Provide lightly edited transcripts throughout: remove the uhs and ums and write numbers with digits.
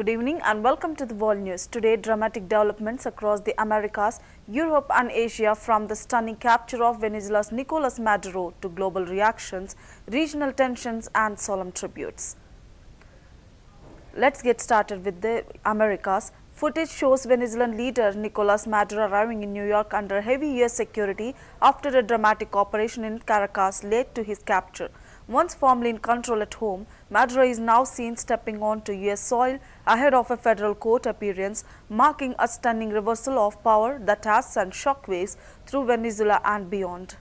Good evening and welcome to the World News. Today, dramatic developments across the Americas, Europe and Asia, from the stunning capture of Venezuela's Nicolás Maduro to global reactions, regional tensions and solemn tributes. Let's get started with the Americas. Footage shows Venezuelan leader Nicolás Maduro arriving in New York under heavy U.S. security after a dramatic operation in Caracas led to his capture. Once firmly in control at home, Maduro is now seen stepping onto U.S. soil ahead of a federal court appearance, marking a stunning reversal of power that has sent shockwaves through Venezuela and beyond.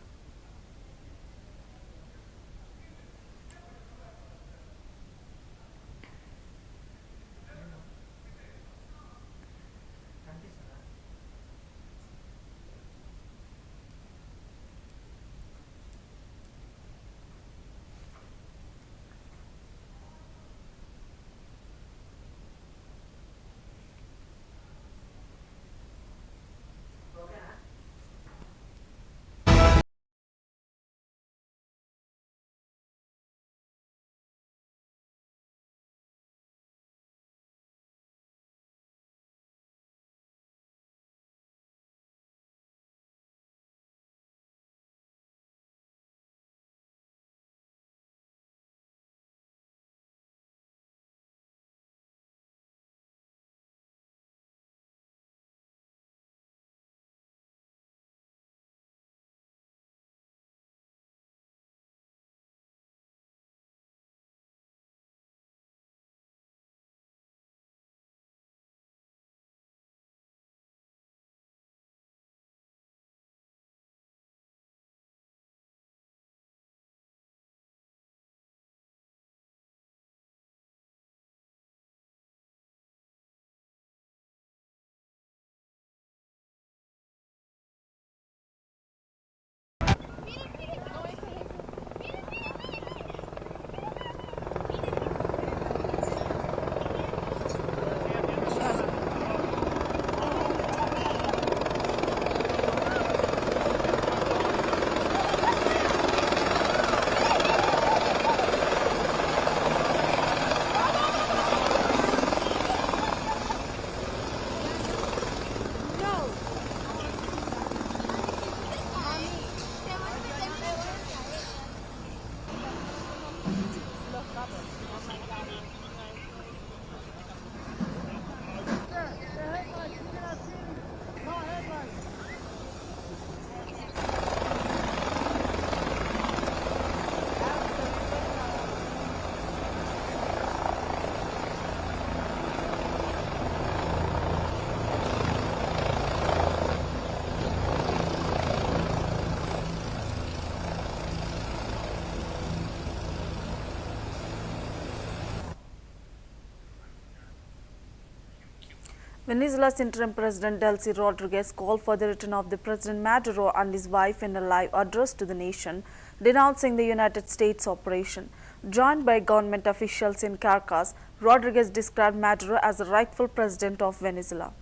Venezuela's interim president Delcy Rodriguez called for the return of the President Maduro and his wife in a live address to the nation, denouncing the United States operation. Joined by government officials in Caracas, Rodriguez described Maduro as the rightful president of Venezuela.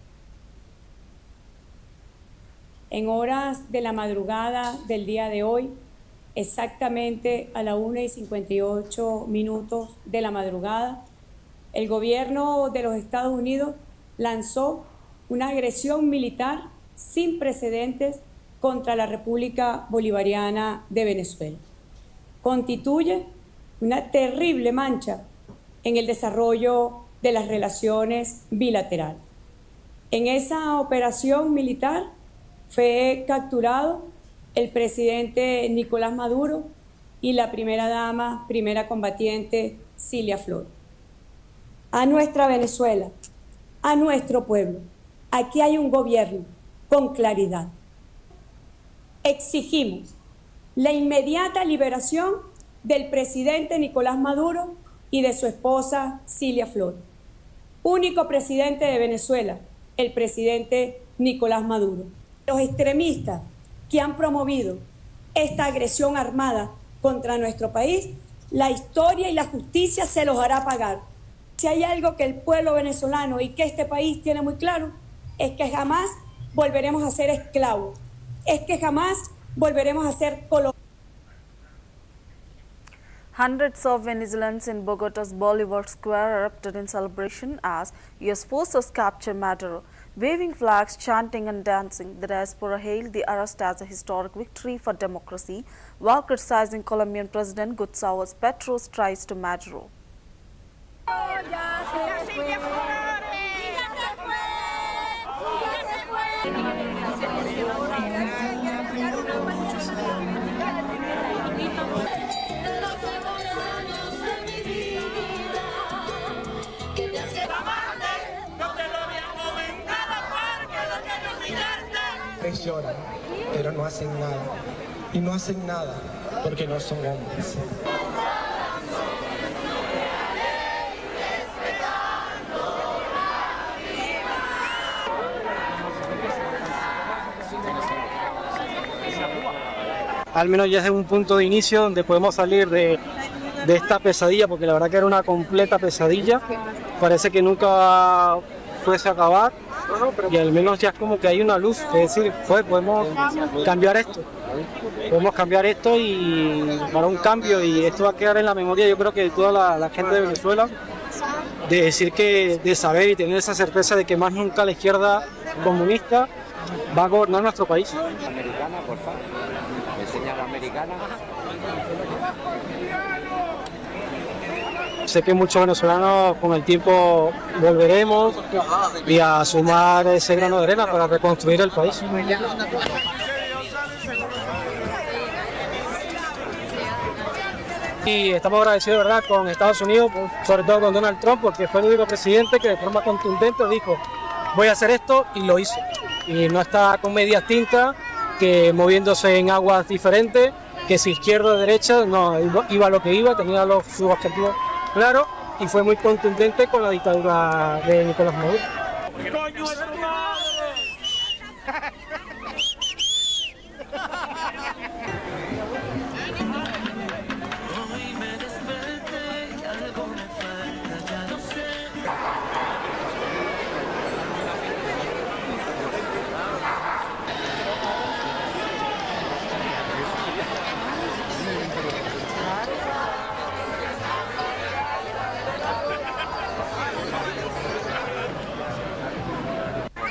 En horas de la madrugada del día de hoy, exactamente a la 1:58 de la madrugada, el gobierno de los Estados Unidos lanzó una agresión militar sin precedentes contra la República Bolivariana de Venezuela. Constituye una terrible mancha en el desarrollo de las relaciones bilaterales. En esa operación militar fue capturado el presidente Nicolás Maduro y la primera dama, primera combatiente Cilia Flor. A nuestra Venezuela, a nuestro pueblo, aquí hay un gobierno con claridad. Exigimos la inmediata liberación del presidente Nicolás Maduro y de su esposa Cilia Flor. Único presidente de Venezuela, el presidente Nicolás Maduro. Los extremistas que han promovido esta agresión armada contra nuestro país, la historia y la justicia se los hará pagar. Si hay algo que el pueblo venezolano y que este país tiene muy claro, es que jamás volveremos a ser esclavos, es que jamás volveremos a ser colonizados. Hundreds of Venezuelans in Bogota's Bolivar Square erupted in celebration as U.S. forces capture Maduro. Waving flags, chanting and dancing, the diaspora hailed the arrest as a historic victory for democracy, while criticizing Colombian President Gustavo Petro's ties to Maduro. Lloran, pero no hacen nada. Y no hacen nada porque no son hombres. Al menos ya es un punto de inicio donde podemos salir de esta pesadilla, porque la verdad que era una completa pesadilla. Parece que nunca fuese a acabar. Y al menos ya es como que hay una luz, es decir, podemos cambiar esto. Podemos cambiar esto y para un cambio, y esto va a quedar en la memoria, yo creo que de toda la gente de Venezuela, de decir que, de saber y tener esa certeza de que más nunca la izquierda comunista va a gobernar nuestro país. Americana, por favor. ¿Me enseña la americana? Sé que muchos venezolanos con el tiempo volveremos y a sumar ese grano de arena para reconstruir el país. Y estamos agradecidos, ¿verdad?, con Estados Unidos, sobre todo con Donald Trump, porque fue el único presidente que de forma contundente dijo: voy a hacer esto, y lo hizo. Y no está con medias tintas, que moviéndose en aguas diferentes, que si izquierda o derecha, no, iba a lo que iba, tenía sus objetivos claros, y fue muy contundente con la dictadura de Nicolás Maduro. ¡Coño de tu madre!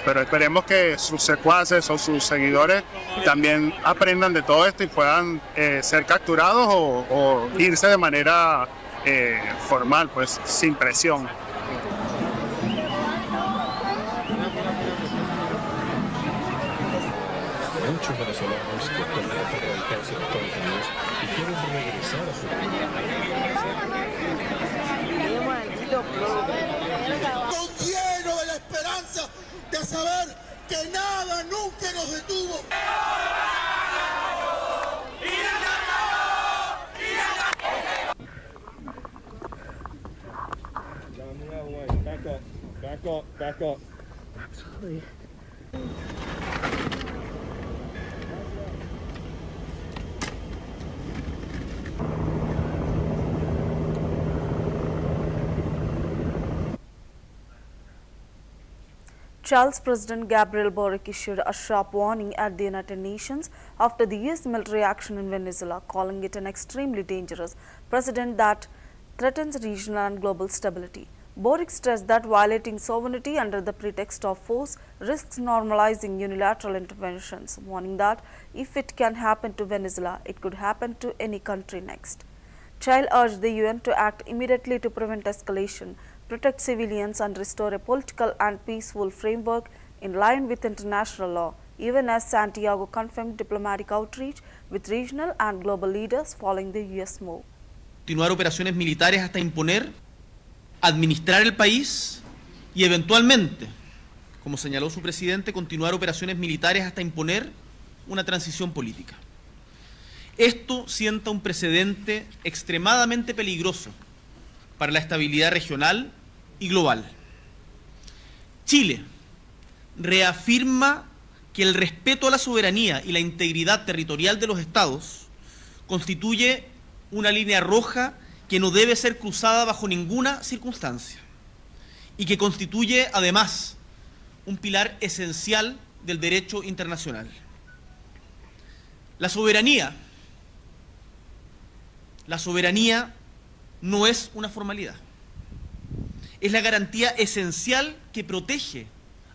Pero esperemos que sus secuaces o sus seguidores también aprendan de todo esto y puedan ser capturados o irse de manera formal, pues sin presión. Muchos venezolanos que están radicados en Estados Unidos y quieren regresar a su Estoy lleno de la esperanza de saber que nada nunca nos detuvo. Back up. Charles President Gabriel Boric issued a sharp warning at the United Nations after the U.S. military action in Venezuela, calling it an extremely dangerous precedent that threatens regional and global stability. Boric stressed that violating sovereignty under the pretext of force risks normalizing unilateral interventions, warning that if it can happen to Venezuela, it could happen to any country next. Child urged the UN to act immediately to prevent escalation, protect civilians and restore a political and peaceful framework in line with international law, even as Santiago confirmed diplomatic outreach with regional and global leaders following the U.S. move. Continuar operaciones militares hasta imponer, administrar el país y eventualmente, como señaló su presidente, continuar operaciones militares hasta imponer una transición política. Esto sienta un precedente extremadamente peligroso para la estabilidad regional y global. Chile reafirma que el respeto a la soberanía y la integridad territorial de los estados constituye una línea roja que no debe ser cruzada bajo ninguna circunstancia y que constituye además un pilar esencial del derecho internacional. La soberanía no es una formalidad. Es la garantía esencial que protege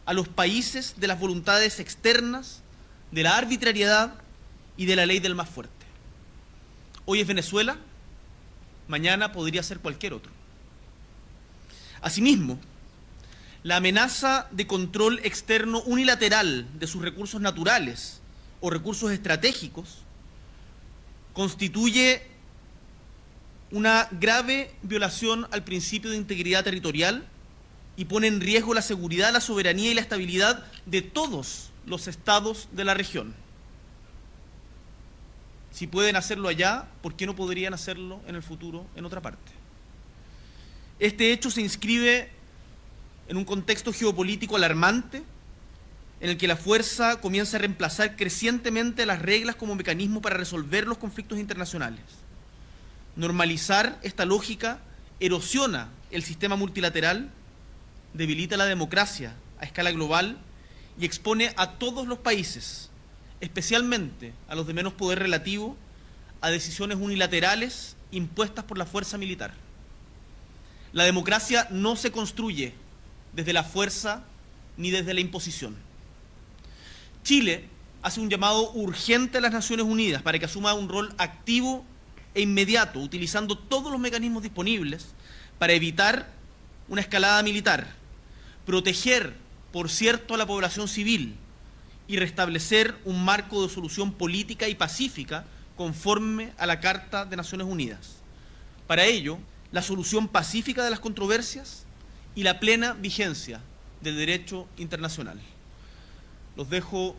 a los países de las voluntades externas, de la arbitrariedad y de la ley del más fuerte. Hoy es Venezuela, mañana podría ser cualquier otro. Asimismo, la amenaza de control externo unilateral de sus recursos naturales o recursos estratégicos constituye una grave violación al principio de integridad territorial y pone en riesgo la seguridad, la soberanía y la estabilidad de todos los estados de la región. Si pueden hacerlo allá, ¿por qué no podrían hacerlo en el futuro en otra parte? Este hecho se inscribe en un contexto geopolítico alarmante en el que la fuerza comienza a reemplazar crecientemente las reglas como mecanismo para resolver los conflictos internacionales. Normalizar esta lógica erosiona el sistema multilateral, debilita la democracia a escala global y expone a todos los países, especialmente a los de menos poder relativo, a decisiones unilaterales impuestas por la fuerza militar. La democracia no se construye desde la fuerza ni desde la imposición. Chile hace un llamado urgente a las Naciones Unidas para que asuma un rol activo e inmediato, utilizando todos los mecanismos disponibles para evitar una escalada militar, proteger, por cierto, a la población civil y restablecer un marco de solución política y pacífica conforme a la Carta de Naciones Unidas. Para ello, la solución pacífica de las controversias y la plena vigencia del derecho internacional. Los dejo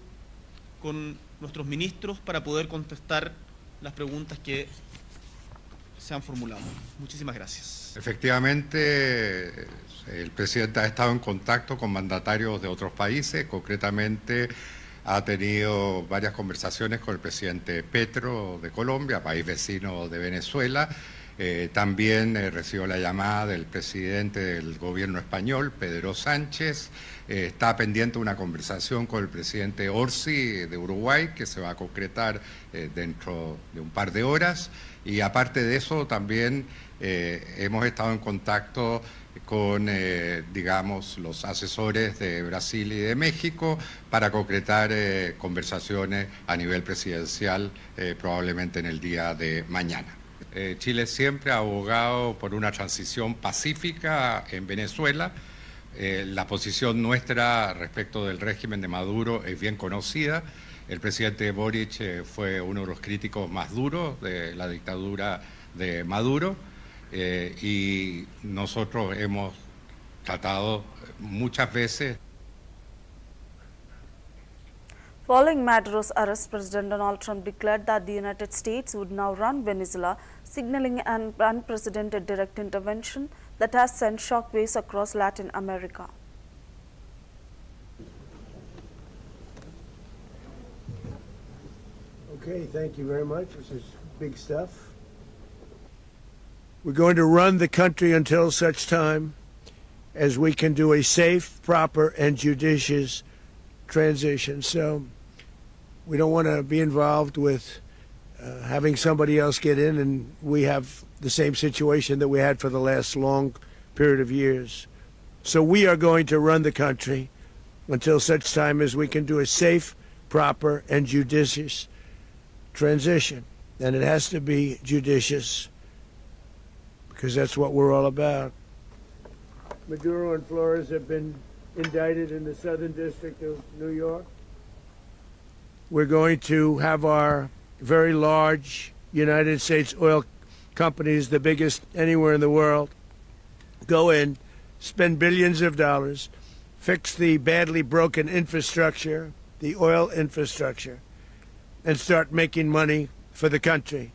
con nuestros ministros para poder contestar las preguntas que se han formulado. Muchísimas gracias. Efectivamente, el presidente ha estado en contacto con mandatarios de otros países, concretamente ha tenido varias conversaciones con el presidente Petro de Colombia, país vecino de Venezuela. También recibió la llamada del presidente del gobierno español, Pedro Sánchez. Está pendiente una conversación con el presidente Orsi de Uruguay, que se va a concretar dentro de un par de horas. Y aparte de eso, también hemos estado en contacto con, digamos, los asesores de Brasil y de México para concretar conversaciones a nivel presidencial probablemente en el día de mañana. Chile siempre ha abogado por una transición pacífica en Venezuela. La posición nuestra respecto del régimen de Maduro es bien conocida. El presidente Boric fue uno de los críticos más duros de la dictadura de Maduro y nosotros hemos tratado muchas veces. Following Maduro's arrest, President Donald Trump declared that the United States would now run Venezuela, signaling an unprecedented direct intervention that has sent shockwaves across Latin America. Okay, thank you very much. This is big stuff. We're going to run the country until such time as we can do a safe, proper, and judicious transition. So we don't want to be involved with having somebody else get in and we have the same situation that we had for the last long period of years. So we are going to run the country until such time as we can do a safe, proper, and judicious transition. And it has to be judicious because that's what we're all about. Maduro and Flores have been indicted in the Southern District of New York. We're going to have our very large United States oil companies, the biggest anywhere in the world, go in, spend billions of dollars, fix the badly broken infrastructure, the oil infrastructure, and start making money for the country.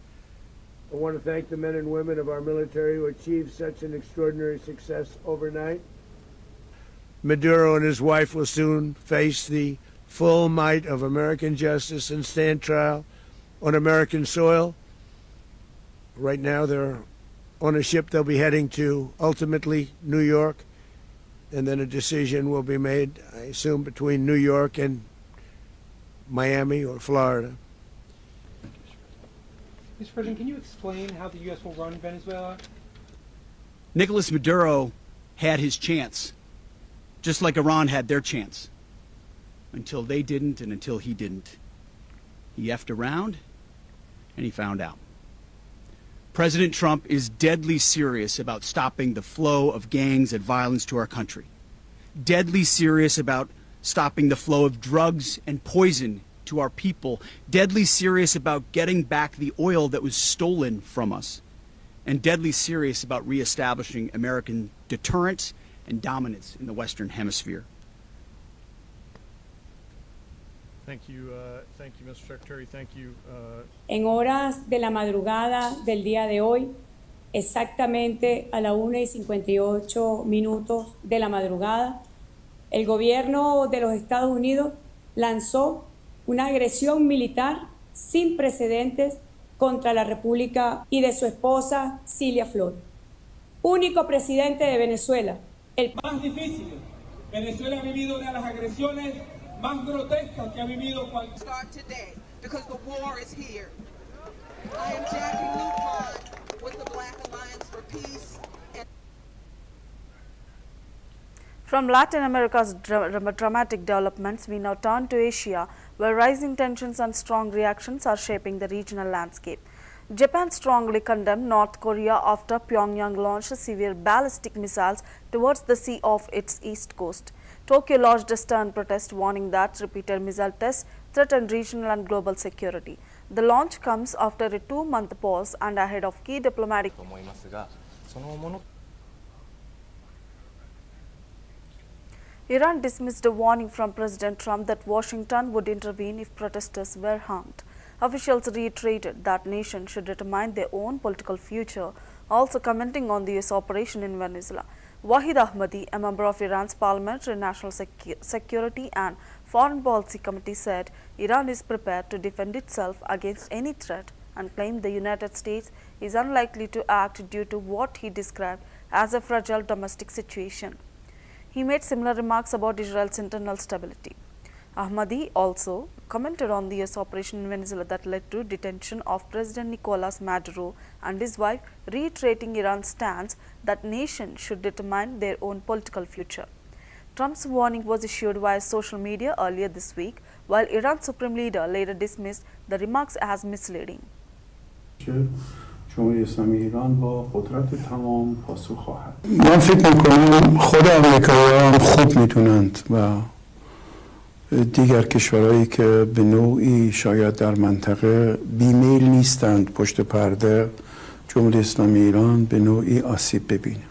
I want to thank the men and women of our military who achieved such an extraordinary success overnight. Maduro and his wife will soon face the full might of American justice and stand trial on American soil. Right now they're on a ship they'll be heading to ultimately New York, and then a decision will be made, I assume, between New York and Miami or Florida. Mr. President, can you explain how the U.S. will run Venezuela? Nicolas Maduro had his chance, just like Iran had their chance, until they didn't and until he didn't. He effed around and he found out. President Trump is deadly serious about stopping the flow of gangs and violence to our country. Deadly serious about stopping the flow of drugs and poison to our people. Deadly serious about getting back the oil that was stolen from us. And deadly serious about reestablishing American deterrence and dominance in the Western Hemisphere. Thank you, Mr. Secretary. Thank you. En horas de la madrugada del día de hoy, exactamente a la 1:58 de la madrugada, el gobierno de los Estados Unidos lanzó una agresión militar sin precedentes contra la República y de su esposa Cilia Flores. Único presidente de Venezuela. El más difícil. Venezuela ha vivido una de las agresiones más grotescas que ha vivido cualquier. Start today because the war is here. I am Jackie Lupon with the Black Alliance for Peace. From Latin America's dramatic developments, we now turn to Asia, where rising tensions and strong reactions are shaping the regional landscape. Japan strongly condemned North Korea after Pyongyang launched severe ballistic missiles towards the sea off its east coast. Tokyo lodged a stern protest warning that repeated missile tests threaten regional and global security. The launch comes after a 2-month pause and ahead of key diplomatic. Iran dismissed a warning from President Trump that Washington would intervene if protesters were harmed. Officials reiterated that nations should determine their own political future, also commenting on the US operation in Venezuela. Wahid Ahmadi, a member of Iran's Parliamentary National Security and Foreign Policy Committee, said Iran is prepared to defend itself against any threat and claimed the United States is unlikely to act due to what he described as a fragile domestic situation. He made similar remarks about Israel's internal stability. Ahmadi also commented on the US operation in Venezuela that led to detention of President Nicolas Maduro and his wife, reiterating Iran's stance that nations should determine their own political future. Trump's warning was issued via social media earlier this week, while Iran's supreme leader later dismissed the remarks as misleading. جمهوری اسلامی ایران با قدرت تمام پاسخ خواهد. من فکر می‌کنم خود آمریکایی‌ها خوب می‌دونند و دیگر کشورهایی که به نوعی شاید در منطقه بیمیل نیستند پشت پرده جمهوری اسلامی ایران به نوعی آسیب ببینه.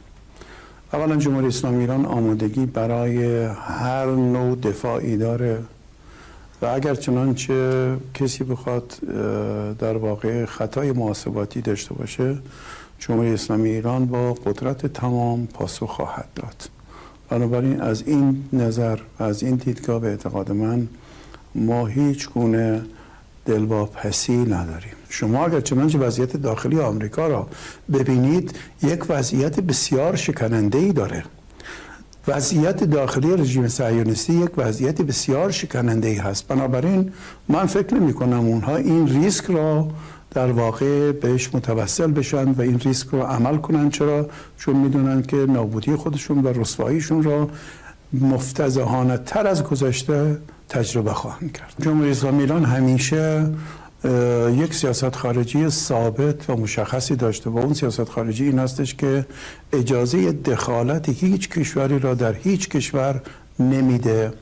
اولا جمهوری اسلامی ایران آمادگی برای هر نوع دفاعی داره و اگر چنانچه کسی بخواد در واقع خطای محاسباتی داشته باشه، جمهوری اسلامی ایران با قدرت تمام پاسخ خواهد داد. بنابراین از این نظر و از این دیدگاه به اعتقاد من ما هیچ گونه دلواپسی نداریم. شما اگر چنانچه وضعیت داخلی آمریکا را ببینید، یک وضعیت بسیار شکننده‌ای داره. وضعیت داخلی رژیم صهیونیستی یک وضعیت بسیار شکننده‌ای هست. بنابراین من فکر نمی‌کنم اونها این ریسک را در واقع بهش متوسل بشن و این ریسک رو عمل کنن. چرا؟ چون میدونن که نابودی خودشون و رسواییشون را مفتضحانه تر از گذشته تجربه خواهند کرد. جمهوری اسلامی ایران همیشه یک سیاست خارجی ثابت و مشخصی داشته و اون سیاست خارجی این هستش که اجازه دخالت هیچ کشوری را در هیچ کشور نمیده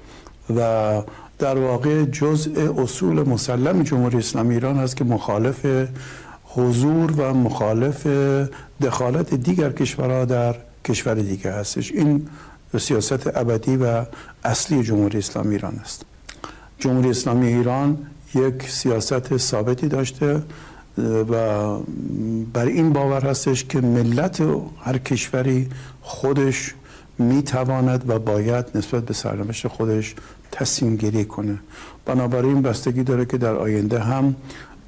و در واقع جزء اصول مسلم جمهوری اسلامی ایران هست که مخالف حضور و مخالف دخالت دیگر کشورها در کشور دیگر هستش. این سیاست ابدی و اصلی جمهوری اسلامی ایران است. جمهوری اسلامی ایران یک سیاست ثابتی داشته و بر این باور هستش که ملت هر کشوری خودش میتواند و باید نسبت به سرنوشت خودش تصمیم گیری کنه. بنابراین بستگی داره که در آینده هم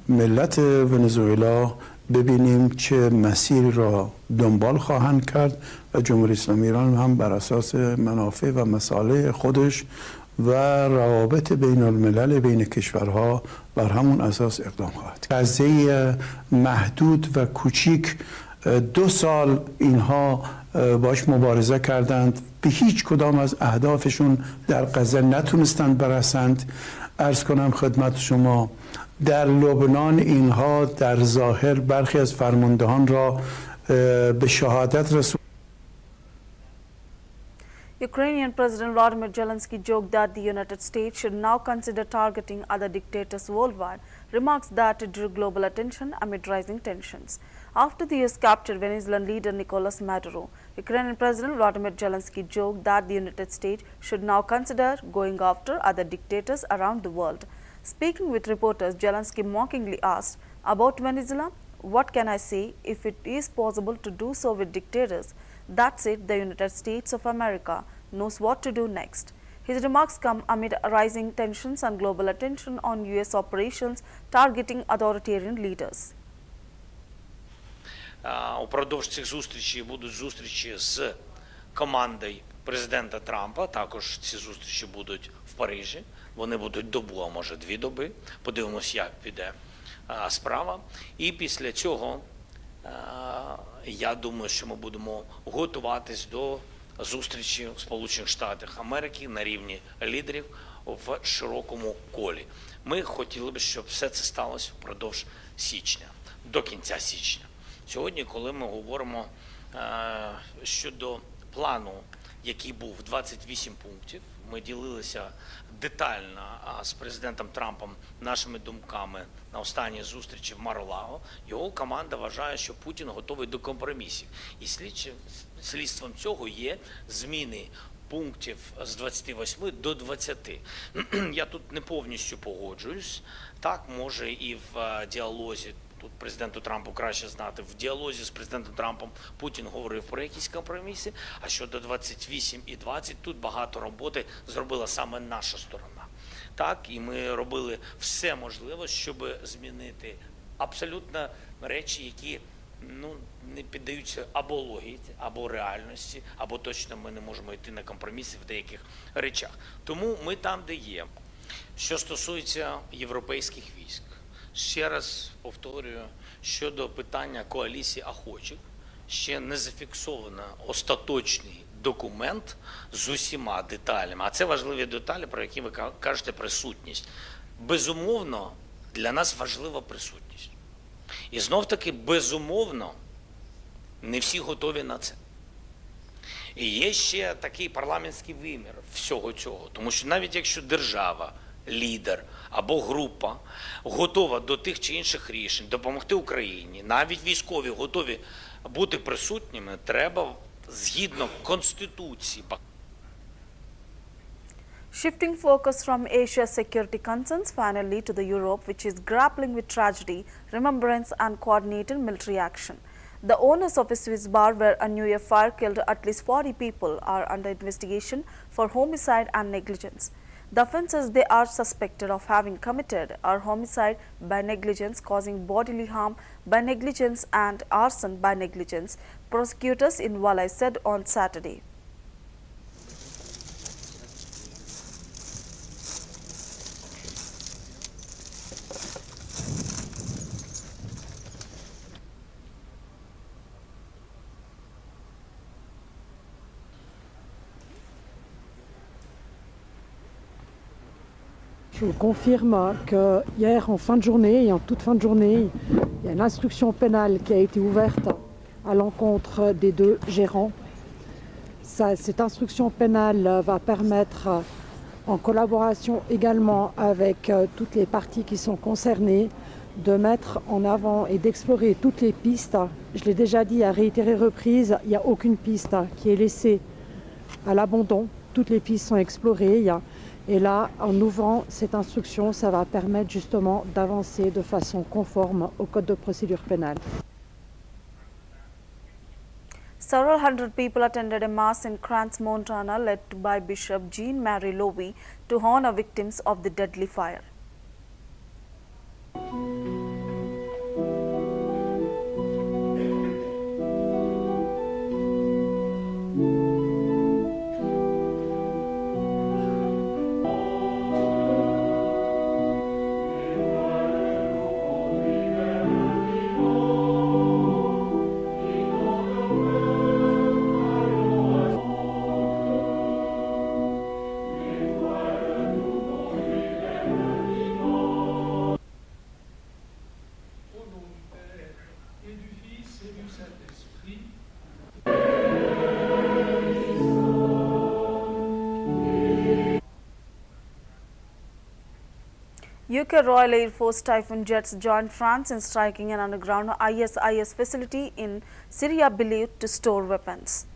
ملت ونزوئلا ببینیم چه مسیری را دنبال خواهند کرد و جمهوری اسلامی ایران هم بر اساس منافع و مصالح خودش و روابط بین الملل بین کشورها بر همون اساس اقدام خواهد کرد. غزه محدود و کوچیک 2 سال اینها باش مبارزه کردند، به هیچ کدام از اهدافشون در غزه نتونستند برسند. عرض کنم خدمت شما در لبنان اینها در ظاهر برخی از فرماندهان را به شهادت رسوندند. Ukrainian President Vladimir Zelensky joked that the United States should now consider targeting other dictators worldwide, remarks that drew global attention amid rising tensions. After the US captured Venezuelan leader Nicolas Maduro, Ukrainian President Vladimir Zelensky joked that the United States should now consider going after other dictators around the world. Speaking with reporters, Zelensky mockingly asked, "About Venezuela, what can I say if it is possible to do so with dictators? That's it, the United States of America knows what to do next." His remarks come amid rising tensions and global attention on US operations targeting authoritarian leaders. Упродовж цих зустрічей будуть зустрічі з командою президента Трампа, також ці зустрічі будуть в Парижі, вони будуть добу, а може 2 доби, подивимось, як піде справа. І після цього, я думаю, що ми будемо готуватись до зустрічі в Сполучених Штатах Америки на рівні лідерів в широкому колі. Ми хотіли б, щоб все це сталося впродовж січня, до кінця січня. Сьогодні, коли ми говоримо щодо плану, який був 28 пунктів, ми ділилися детально з президентом Трампом нашими думками на останній зустрічі в Мар-а-Лаго. Його команда вважає, що Путін готовий до компромісів. І слідством цього є зміни пунктів з 28 до 20. Я тут не повністю погоджуюсь. Так, може і в діалозі, тут президенту Трампу краще знати, в діалозі з президентом Трампом Путін говорив про якісь компроміси, а щодо 28 і 20, тут багато роботи зробила саме наша сторона. Так, і ми робили все можливе, щоб змінити абсолютно речі, які не піддаються або логіці, або реальності, або точно ми не можемо йти на компроміси в деяких речах. Тому ми там, де є. Що стосується європейських військ, ще раз повторюю, щодо питання коаліції охочих, ще не зафіксовано остаточний документ з усіма деталями. А це важливі деталі, про які ви кажете, присутність. Безумовно, для нас важлива присутність. І знов-таки, безумовно, не всі готові на це. І є ще такий парламентський вимір всього цього. Тому що навіть якщо держава, лідер або група готова до тих чи інших рішень, допомогти Україні, навіть військові готові бути присутніми, треба згідно Конституції. Shifting focus from Asia's security concerns finally to the Europe, which is grappling with tragedy, remembrance and coordinated military action. The owners of a Swiss bar where a New Year fire killed at least 40 people are under investigation for homicide and negligence. The offences they are suspected of having committed are homicide by negligence causing bodily harm by negligence and arson by negligence, prosecutors in Valais said on Saturday. Je vous confirme que hier en fin de journée et en toute fin de journée, il y a une instruction pénale qui a été ouverte à l'encontre des 2 gérants. Cette instruction pénale va permettre, en collaboration également avec toutes les parties qui sont concernées, de mettre en avant et d'explorer toutes les pistes. Je l'ai déjà dit à réitérées reprises, il n'y a aucune piste qui est laissée à l'abandon. Toutes les pistes sont explorées. Et là, en ouvrant cette instruction, ça va permettre justement d'avancer de façon conforme au Code de procédure pénale. Several hundred people attended a mass in Crans, Montana, led by Bishop Jean-Marie Lowy to honor victims of the deadly fire. UK Royal Air Force Typhoon jets joined France in striking an underground ISIS facility in Syria believed to store weapons.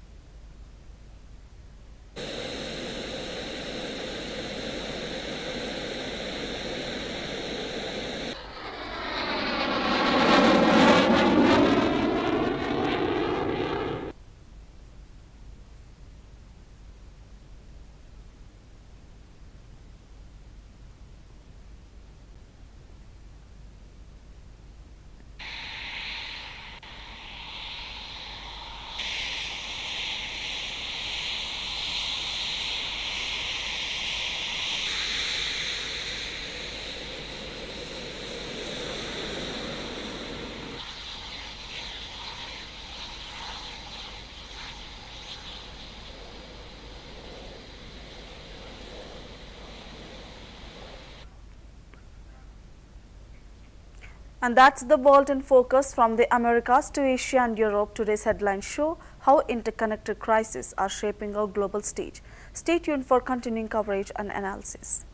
And that's the world in focus from the Americas to Asia and Europe. Today's headlines show how interconnected crises are shaping our global stage. Stay tuned for continuing coverage and analysis.